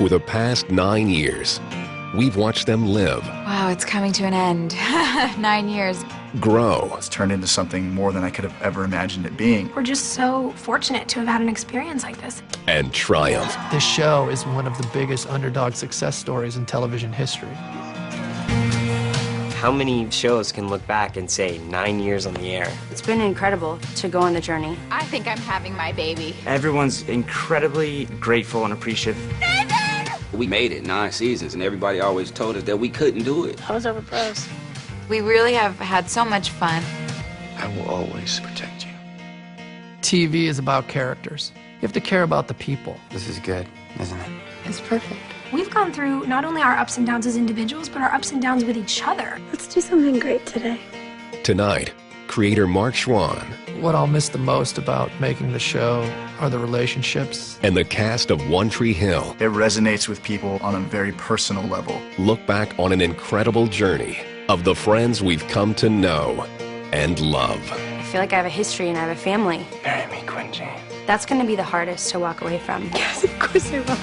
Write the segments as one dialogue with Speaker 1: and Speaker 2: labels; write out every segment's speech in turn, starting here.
Speaker 1: For the past 9 years, we've watched them live.
Speaker 2: Wow, it's coming to an end. 9 years.
Speaker 1: Grow.
Speaker 3: It's turned into something more than I could have ever imagined it being.
Speaker 4: We're just so fortunate to have had an experience like this.
Speaker 1: And triumph.
Speaker 5: This show is one of the biggest underdog success stories in television history.
Speaker 6: How many shows can look back and say 9 years on the air?
Speaker 7: It's been incredible to go on the journey.
Speaker 2: I think I'm having my baby.
Speaker 6: Everyone's incredibly grateful and appreciative.
Speaker 8: We made it 9 seasons, and everybody always told us that we couldn't do it.
Speaker 7: I was over pros.
Speaker 2: We really have had so much fun.
Speaker 3: I will always protect you.
Speaker 5: TV is about characters. You have to care about the people.
Speaker 8: This is good, isn't it?
Speaker 2: It's perfect.
Speaker 4: We've gone through not only our ups and downs as individuals, but our ups and downs with each other.
Speaker 7: Let's do something great today.
Speaker 1: Tonight, creator Mark Schwann
Speaker 5: What I'll miss the most about making the show are the relationships.
Speaker 1: and the cast of One Tree Hill
Speaker 3: It resonates with people on a very personal level.
Speaker 1: look back on an incredible journey of the friends we've come to know and love.
Speaker 7: I feel like I have a history and I have a family.
Speaker 6: Marry me, Quincy.
Speaker 7: That's going to be the hardest to walk away from. Yes, of course I will.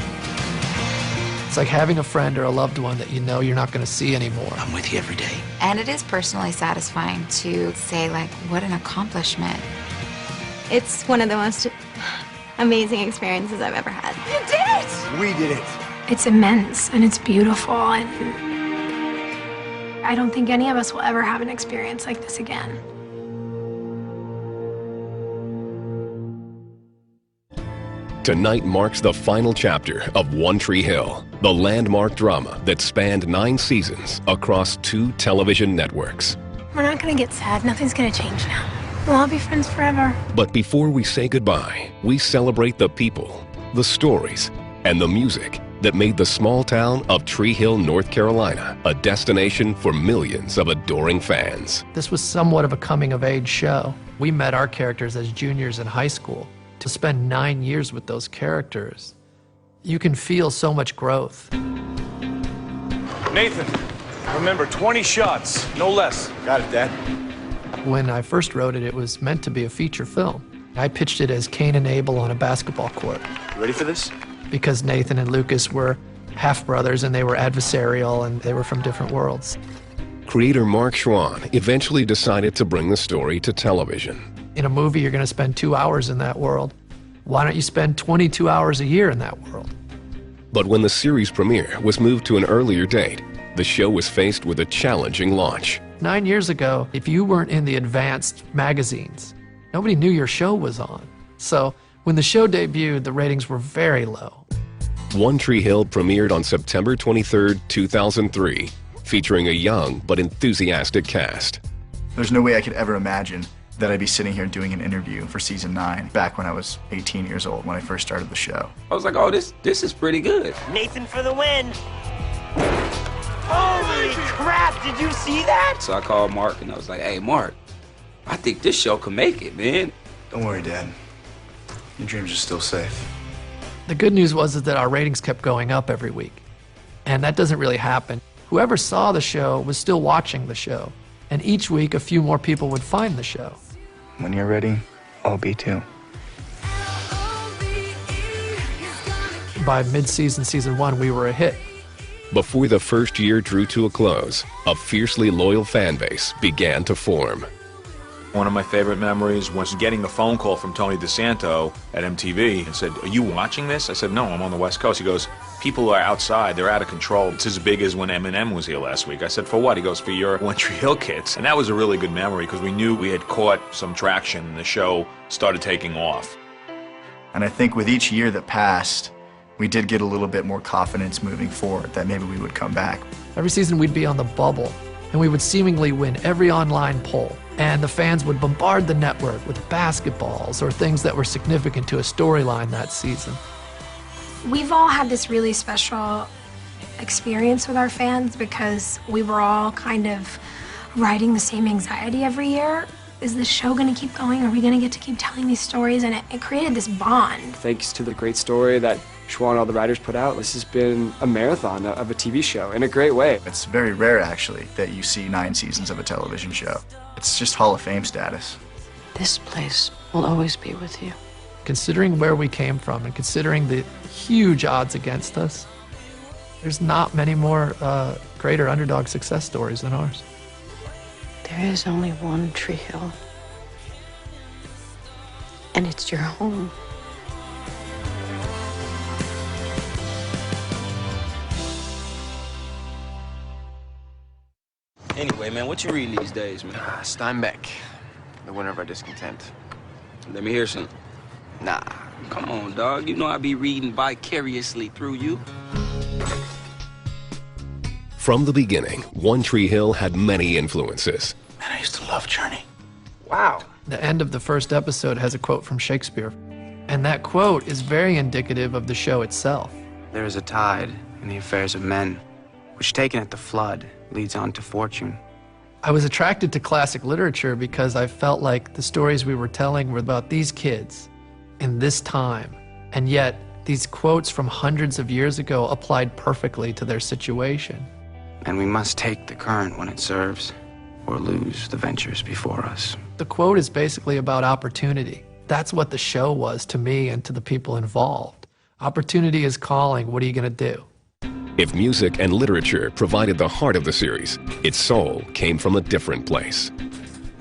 Speaker 5: It's like having a friend or a loved one that you know you're not going to see anymore.
Speaker 8: I'm with you every day.
Speaker 2: And it is personally satisfying to say, like, what an accomplishment.
Speaker 9: It's one of the most amazing experiences I've ever had.
Speaker 2: You did it!
Speaker 8: We did it.
Speaker 4: It's immense and it's beautiful, and I don't think any of us will ever have an experience like this again.
Speaker 1: Tonight marks the final chapter of One Tree Hill, the landmark drama that spanned 9 seasons across 2 television networks.
Speaker 4: We're not gonna get sad. Nothing's gonna change now. We'll all be friends forever.
Speaker 1: But before we say goodbye, we celebrate the people, the stories, and the music that made the small town of Tree Hill, North Carolina, a destination for millions of adoring fans.
Speaker 5: This was somewhat of a coming-of-age show. We met our characters as juniors in high school. To spend 9 years with those characters, you can feel so much growth.
Speaker 10: Nathan, remember, 20 shots, no less.
Speaker 3: Got it, Dad.
Speaker 5: When I first wrote it, it was meant to be a feature film. I pitched it as Cain and Abel on a basketball court
Speaker 3: You ready for this?
Speaker 5: because Nathan and Lucas were half-brothers and they were adversarial and they were from different worlds.
Speaker 1: Creator Mark Schwann eventually decided to bring the story to television.
Speaker 5: In a movie, you're going to spend 2 hours in that world. Why don't you spend 22 hours a year in that world?
Speaker 1: But when the series premiere was moved to an earlier date, the show was faced with a challenging launch.
Speaker 5: 9 years ago, if you weren't in the advanced magazines, nobody knew your show was on. So when the show debuted, the ratings were very low.
Speaker 1: One Tree Hill premiered on September 23, 2003, featuring a young but enthusiastic cast.
Speaker 3: There's no way I could ever imagine that I'd be sitting here doing an interview for season 9 back when I was 18 years old when I first started the show.
Speaker 8: I was like, oh, this is pretty good.
Speaker 6: Nathan for the win. Holy crap, did you see that?
Speaker 8: So I called Mark and I was like, hey, Mark, I think this show can make it, man.
Speaker 3: Don't worry, Dad. Your dreams are still safe.
Speaker 5: The good news was that our ratings kept going up every week. And that doesn't really happen. Whoever saw the show was still watching the show. And each week, a few more people would find the show.
Speaker 3: When you're ready, I'll be too.
Speaker 5: By mid-season, season 1, we were a hit.
Speaker 1: Before the first year drew to a close, a fiercely loyal fan base began to form.
Speaker 10: One of my favorite memories was getting the phone call from Tony DeSanto at MTV and said, are you watching this? I said, no, I'm on the West Coast. He goes, people are outside, they're out of control. It's as big as when Eminem was here last week. I said, for what? He goes, for your One Tree Hill kids. And that was a really good memory because we knew we had caught some traction and the show started taking off.
Speaker 3: And I think with each year that passed, we did get a little bit more confidence moving forward that maybe we would come back.
Speaker 5: Every season, we'd be on the bubble, and we would seemingly win every online poll. And the fans would bombard the network with basketballs or things that were significant to a storyline that season.
Speaker 4: We've all had this really special experience with our fans because we were all kind of riding the same anxiety every year. Is this show going to keep going? Are we going to get to keep telling these stories? And it created this bond.
Speaker 6: Thanks to the great story that Schwann and all the writers put out, this has been a marathon of a TV show in a great way.
Speaker 3: It's very rare, actually, that you see 9 seasons of a television show. It's just Hall of Fame status.
Speaker 7: This place will always be with you.
Speaker 5: Considering where we came from and considering the huge odds against us, There's not many more greater underdog success stories than ours.
Speaker 7: There is only one Tree Hill, and it's your home.
Speaker 8: Anyway, man, what you reading these days, man?
Speaker 11: Steinbeck, The Winter of Our Discontent.
Speaker 8: Let me hear some.
Speaker 11: Nah.
Speaker 8: Come on, dog. You know I be reading vicariously through you.
Speaker 1: From the beginning, One Tree Hill had many influences.
Speaker 11: Man, I used to love Journey.
Speaker 8: Wow.
Speaker 5: The end of the first episode has a quote from Shakespeare, and that quote is very indicative of the show itself.
Speaker 11: There is a tide in the affairs of men, which taken at the flood leads on to fortune.
Speaker 5: I was attracted to classic literature because I felt like the stories we were telling were about these kids in this time, and yet these quotes from hundreds of years ago applied perfectly to their situation.
Speaker 11: And we must take the current when it serves, or lose the ventures before us.
Speaker 5: The quote is basically about opportunity. That's what the show was to me and to the people involved. Opportunity is calling. What are you going to do?
Speaker 1: If music and literature provided the heart of the series, its soul came from a different place.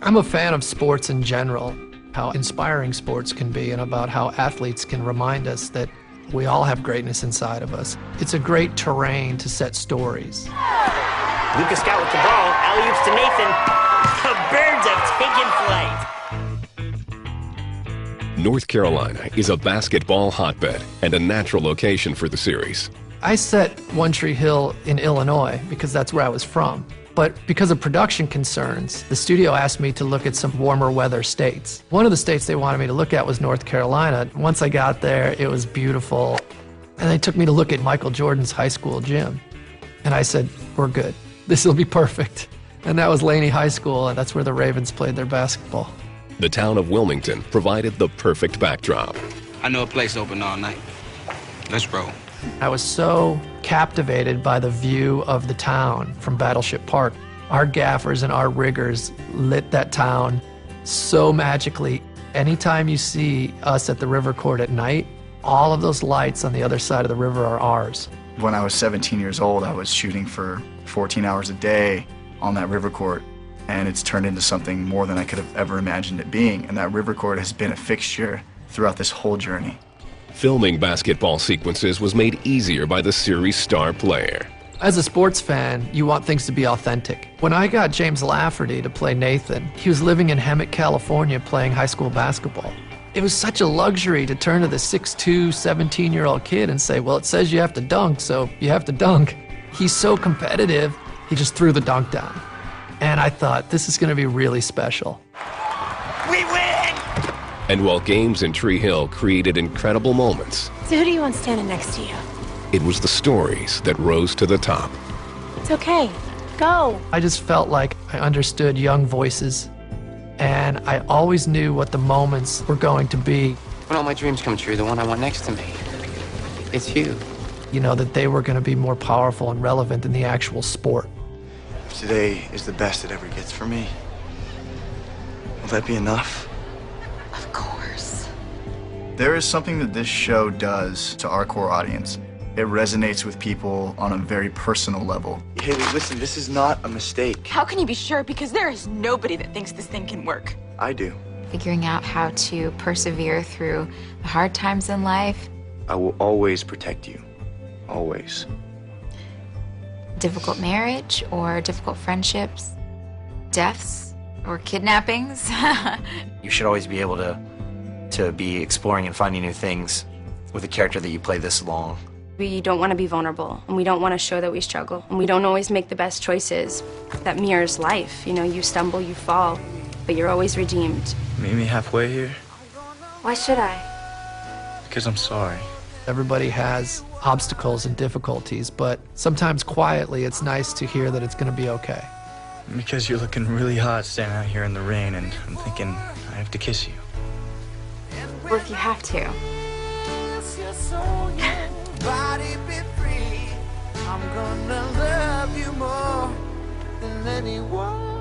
Speaker 5: I'm a fan of sports in general, how inspiring sports can be, and about how athletes can remind us that we all have greatness inside of us. It's a great terrain to set stories.
Speaker 12: Lucas Scott with the ball, alley-oops to Nathan. The Birds have taken flight.
Speaker 1: North Carolina is a basketball hotbed and a natural location for the series.
Speaker 5: I set One Tree Hill in Illinois because that's where I was from. But because of production concerns, the studio asked me to look at some warmer weather states. One of the states they wanted me to look at was North Carolina. Once I got there, it was beautiful. And they took me to look at Michael Jordan's high school gym. And I said, we're good. This will be perfect. And that was Laney High School, and that's where the Ravens played their basketball.
Speaker 1: The town of Wilmington provided the perfect backdrop.
Speaker 8: I know a place open all night. Let's roll.
Speaker 5: I was so captivated by the view of the town from Battleship Park. Our gaffers and our riggers lit that town so magically. Anytime you see us at the river court at night, all of those lights on the other side of the river are ours.
Speaker 3: When I was 17 years old, I was shooting for 14 hours a day on that river court, and it's turned into something more than I could have ever imagined it being, and that river court has been a fixture throughout this whole journey.
Speaker 1: Filming basketball sequences was made easier by the series' star player.
Speaker 5: As a sports fan, you want things to be authentic. When I got James Lafferty to play Nathan, he was living in Hemet, California, playing high school basketball. It was such a luxury to turn to the 6'2", 17-year-old kid and say, well, it says you have to dunk, so you have to dunk. He's so competitive, he just threw the dunk down. And I thought, this is going to be really special.
Speaker 12: We win!
Speaker 1: And while games in Tree Hill created incredible moments,
Speaker 7: So who do you want standing next to you?
Speaker 1: it was the stories that rose to the top.
Speaker 7: It's okay. Go.
Speaker 5: I just felt like I understood young voices, and I always knew what the moments were going to be.
Speaker 11: When all my dreams come true, the one I want next to me, it's you.
Speaker 5: You know, that they were going to be more powerful and relevant than the actual sport.
Speaker 13: If today is the best it ever gets for me, will that be enough?
Speaker 2: Of course.
Speaker 3: There is something that this show does to our core audience. It resonates with people on a very personal level.
Speaker 13: Haley, listen, this is not a mistake.
Speaker 14: How can you be sure? Because there is nobody that thinks this thing can work.
Speaker 13: I do.
Speaker 2: Figuring out how to persevere through the hard times in life.
Speaker 13: I will always protect you. Always.
Speaker 2: Difficult marriage or difficult friendships. Deaths or kidnappings.
Speaker 15: You should always be able to be exploring and finding new things with a character that you play this long.
Speaker 7: We don't want to be vulnerable, and we don't want to show that we struggle, and we don't always make the best choices. That mirrors life. You know, you stumble, you fall, but you're always redeemed.
Speaker 13: Meet me halfway here?
Speaker 7: Why should I?
Speaker 13: Because I'm sorry.
Speaker 5: Everybody has obstacles and difficulties, but sometimes quietly it's nice to hear that it's going to be okay.
Speaker 13: Because you're looking really hot standing out here in the rain, and I'm thinking I have to kiss you.
Speaker 2: Well, if you have to.
Speaker 16: Body be free. I'm gonna love you more than anyone.